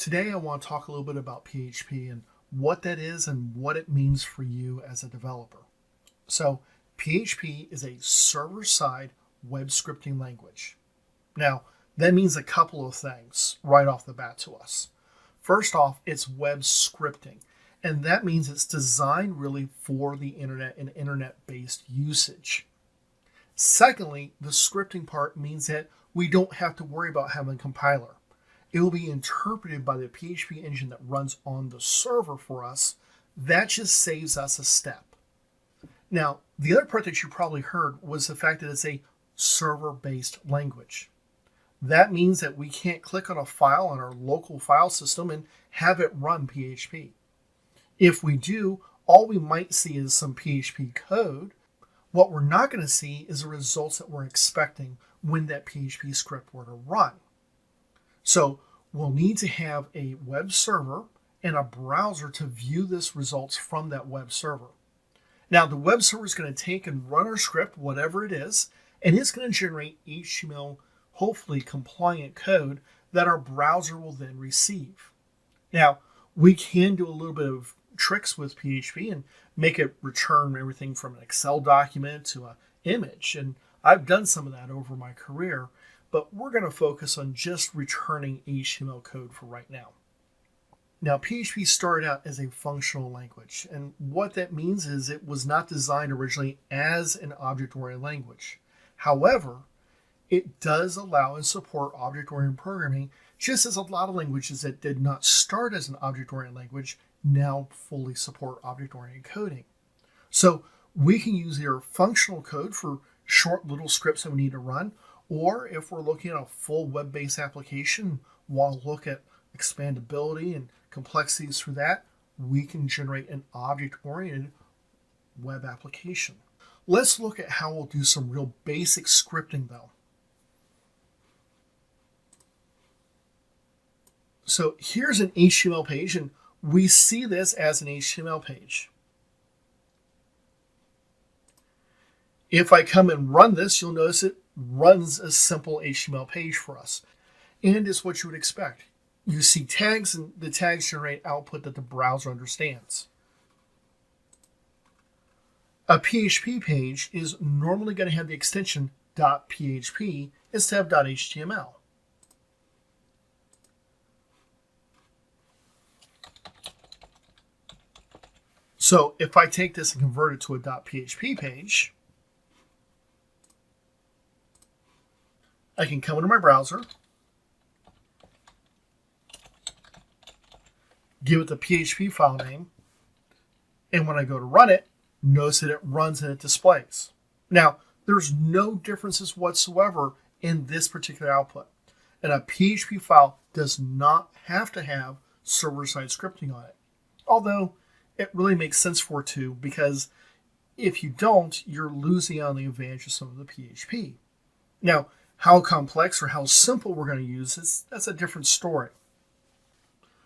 Today I want to talk a little bit about PHP and what that is and what it means for you as a developer. So PHP is a server-side web scripting language. Now, that means a couple of things right off the bat to us. First off, it's web scripting, and that means it's designed really for the internet and internet-based usage. Secondly, the scripting part means that we don't have to worry about having a compiler. It will be interpreted by the PHP engine that runs on the server for us. That just saves us a step. Now, the other part that you probably heard was the fact that it's a server-based language. That means that we can't click on a file on our local file system and have it run PHP. If we do, all we might see is some PHP code. What we're not going to see is the results that we're expecting when that PHP script were to run. So we'll need to have a web server and a browser to view this results from that web server. Now, the web server is going to take and run our script, whatever it is, and it's going to generate HTML, hopefully compliant code that our browser will then receive. Now, we can do a little bit of tricks with PHP and make it return everything from an Excel document to an image, and I've done some of that over my career, but we're going to focus on just returning HTML code for right now. Now, PHP started out as a functional language, and what that means is it was not designed originally as an object-oriented language. However, it does allow and support object-oriented programming, just as a lot of languages that did not start as an object-oriented language now fully support object-oriented coding. So we can use either functional code for short little scripts that we need to run, or if we're looking at a full web-based application, want to look at expandability and complexities through that, we can generate an object-oriented web application. Let's look at how we'll do some real basic scripting though. So here's an HTML page, and we see this as an HTML page. If I come and run this, you'll notice it runs a simple HTML page for us. And it's what you would expect. You see tags, and the tags generate output that the browser understands. A PHP page is normally going to have the extension .php instead of .html. So if I take this and convert it to a .php page, I can come into my browser, give it the PHP file name, and when I go to run it, notice that it runs and it displays. Now, there's no differences whatsoever in this particular output. And a PHP file does not have to have server-side scripting on it. Although, it really makes sense for it to, because if you don't, you're losing out on the advantage of some of the PHP. Now, how complex or how simple we're going to use, that's a different story.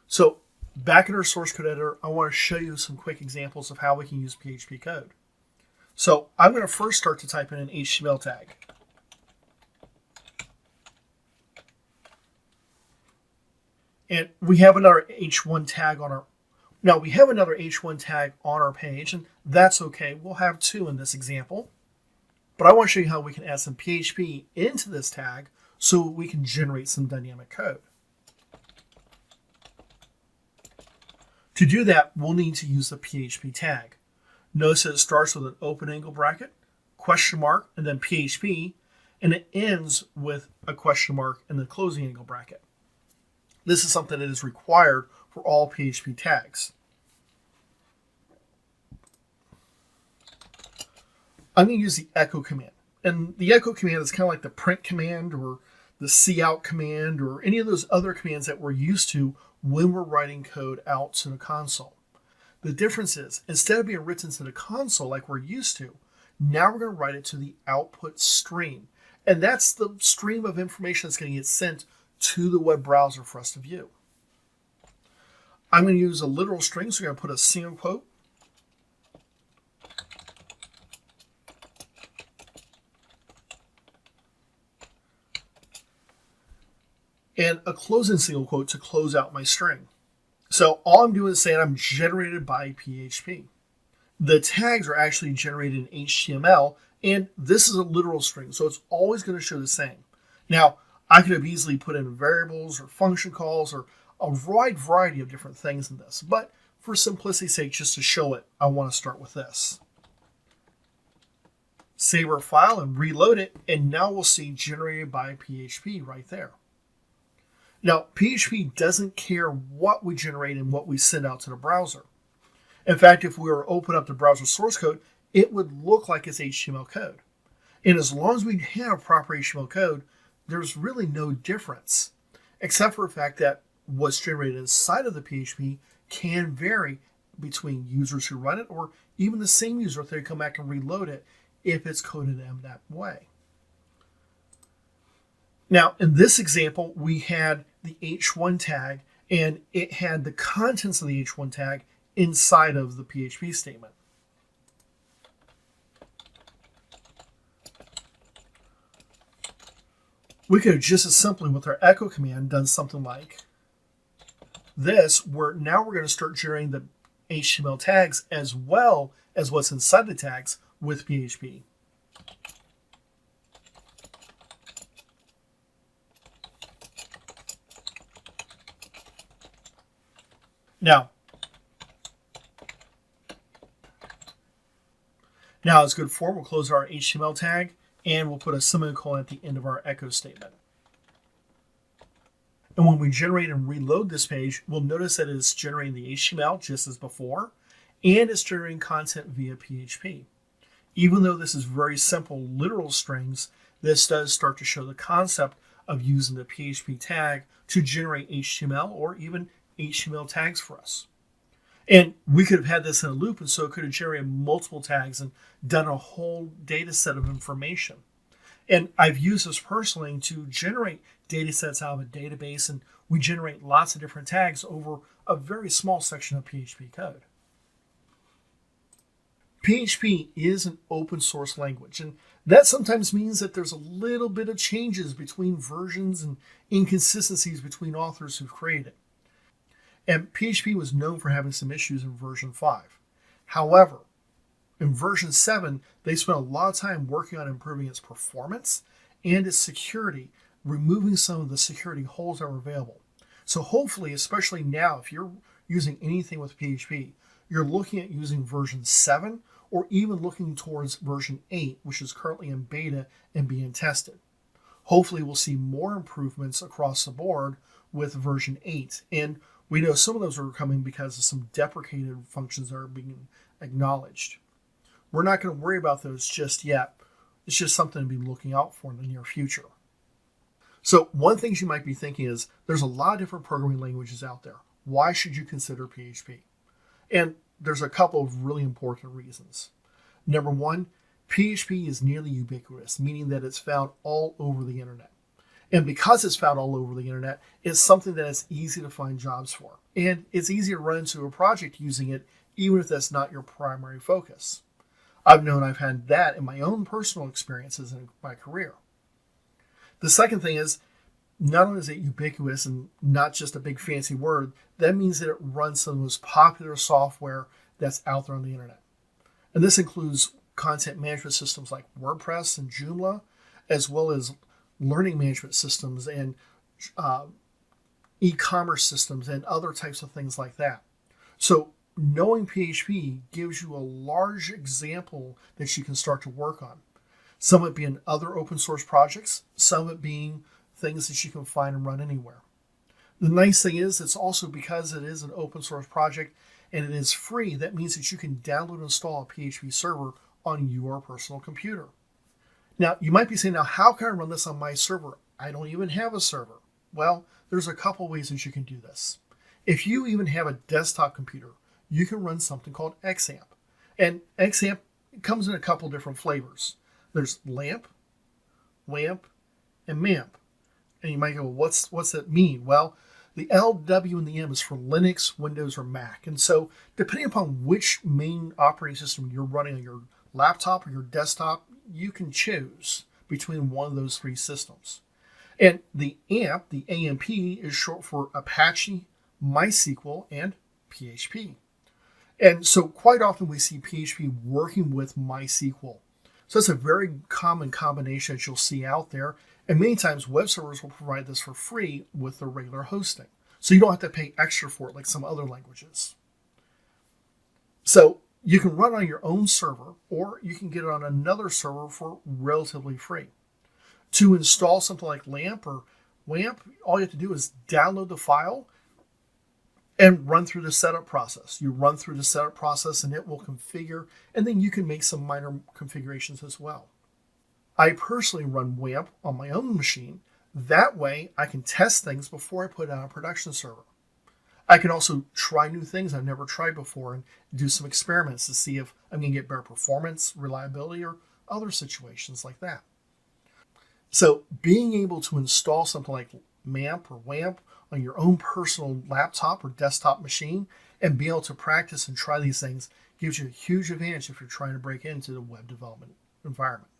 So back in our source code editor, I want to show you some quick examples of how we can use PHP code. So I'm going to first start to type in an HTML tag. And we have another H1 tag on our page, and that's okay. We'll have two in this example. But I want to show you how we can add some PHP into this tag so we can generate some dynamic code. To do that, we'll need to use the PHP tag. Notice that it starts with an open angle bracket, question mark, and then PHP, and it ends with a question mark and the closing angle bracket. This is something that is required for all PHP tags. I'm going to use the echo command. And the echo command is kind of like the print command or the cout command or any of those other commands that we're used to when we're writing code out to the console. The difference is, instead of being written to the console like we're used to, now we're going to write it to the output stream. And that's the stream of information that's going to get sent to the web browser for us to view. I'm going to use a literal string, so we're going to put a single quote. and a closing single quote to close out my string. So all I'm doing is saying I'm generated by PHP. The tags are actually generated in HTML, and this is a literal string, so it's always going to show the same. Now, I could have easily put in variables or function calls or a wide variety of different things in this, but for simplicity's sake, just to show it, I want to start with this. Save our file and reload it, and now we'll see generated by PHP right there. Now, PHP doesn't care what we generate and what we send out to the browser. In fact, if we were to open up the browser source code, it would look like it's HTML code. And as long as we have proper HTML code, there's really no difference, except for the fact that what's generated inside of the PHP can vary between users who run it, or even the same user if they come back and reload it if it's coded in that way. Now, in this example, we had the H1 tag, and it had the contents of the H1 tag inside of the PHP statement. We could have just as simply with our echo command done something like this, where now we're going to start generating the HTML tags as well as what's inside the tags with PHP. Now it's good form. We'll close our HTML tag, and we'll put a semicolon at the end of our echo statement. And when we generate and reload this page, we'll notice that it's generating the HTML just as before, and it's generating content via PHP. Even though this is very simple literal strings, this does start to show the concept of using the PHP tag to generate HTML or even HTML tags for us. And we could have had this in a loop, and so it could have generated multiple tags and done a whole data set of information. And I've used this personally to generate data sets out of a database, and we generate lots of different tags over a very small section of PHP code. PHP is an open source language, and that sometimes means that there's a little bit of changes between versions and inconsistencies between authors who've created it. And PHP was known for having some issues in version 5. However, in version 7, they spent a lot of time working on improving its performance and its security, removing some of the security holes that were available. So hopefully, especially now, if you're using anything with PHP, you're looking at using version 7 or even looking towards version 8, which is currently in beta and being tested. Hopefully, we'll see more improvements across the board with version 8. And we know some of those are coming because of some deprecated functions that are being acknowledged. We're not going to worry about those just yet. It's just something to be looking out for in the near future. So one thing you might be thinking is there's a lot of different programming languages out there. Why should you consider PHP? And there's a couple of really important reasons. Number one, PHP is nearly ubiquitous, meaning that it's found all over the internet. And because it's found all over the internet, it's something that it's easy to find jobs for. And it's easy to run into a project using it, even if that's not your primary focus. I've known I've had that in my own personal experiences in my career. The second thing is, not only is it ubiquitous and not just a big fancy word, that means that it runs some of the most popular software that's out there on the internet. And this includes content management systems like WordPress and Joomla, as well as learning management systems and e-commerce systems and other types of things like that. So knowing PHP gives you a large example that you can start to work on. Some of it being other open source projects, some of it being things that you can find and run anywhere. The nice thing is it's also because it is an open source project and it is free, that means that you can download and install a PHP server on your personal computer. Now, you might be saying, now, how can I run this on my server? I don't even have a server. Well, there's a couple ways that you can do this. If you even have a desktop computer, you can run something called XAMP. And XAMP comes in a couple different flavors. There's LAMP, WAMP, and MAMP. And you might go, what's that mean? Well, the L, W, and the M is for Linux, Windows, or Mac. And so depending upon which main operating system you're running on your laptop or your desktop, you can choose between one of those three systems. And the AMP, the AMP, is short for Apache, MySQL, and PHP. And so quite often we see PHP working with MySQL. So that's a very common combination that you'll see out there. And many times web servers will provide this for free with their regular hosting. So you don't have to pay extra for it like some other languages. So you can run on your own server, or you can get it on another server for relatively free. To install something like LAMP or WAMP, all you have to do is download the file and run through the setup process. You run through the setup process and it will configure, and then you can make some minor configurations as well. I personally run WAMP on my own machine. That way I can test things before I put it on a production server. I can also try new things I've never tried before and do some experiments to see if I'm going to get better performance, reliability, or other situations like that. So being able to install something like MAMP or WAMP on your own personal laptop or desktop machine and be able to practice and try these things gives you a huge advantage if you're trying to break into the web development environment.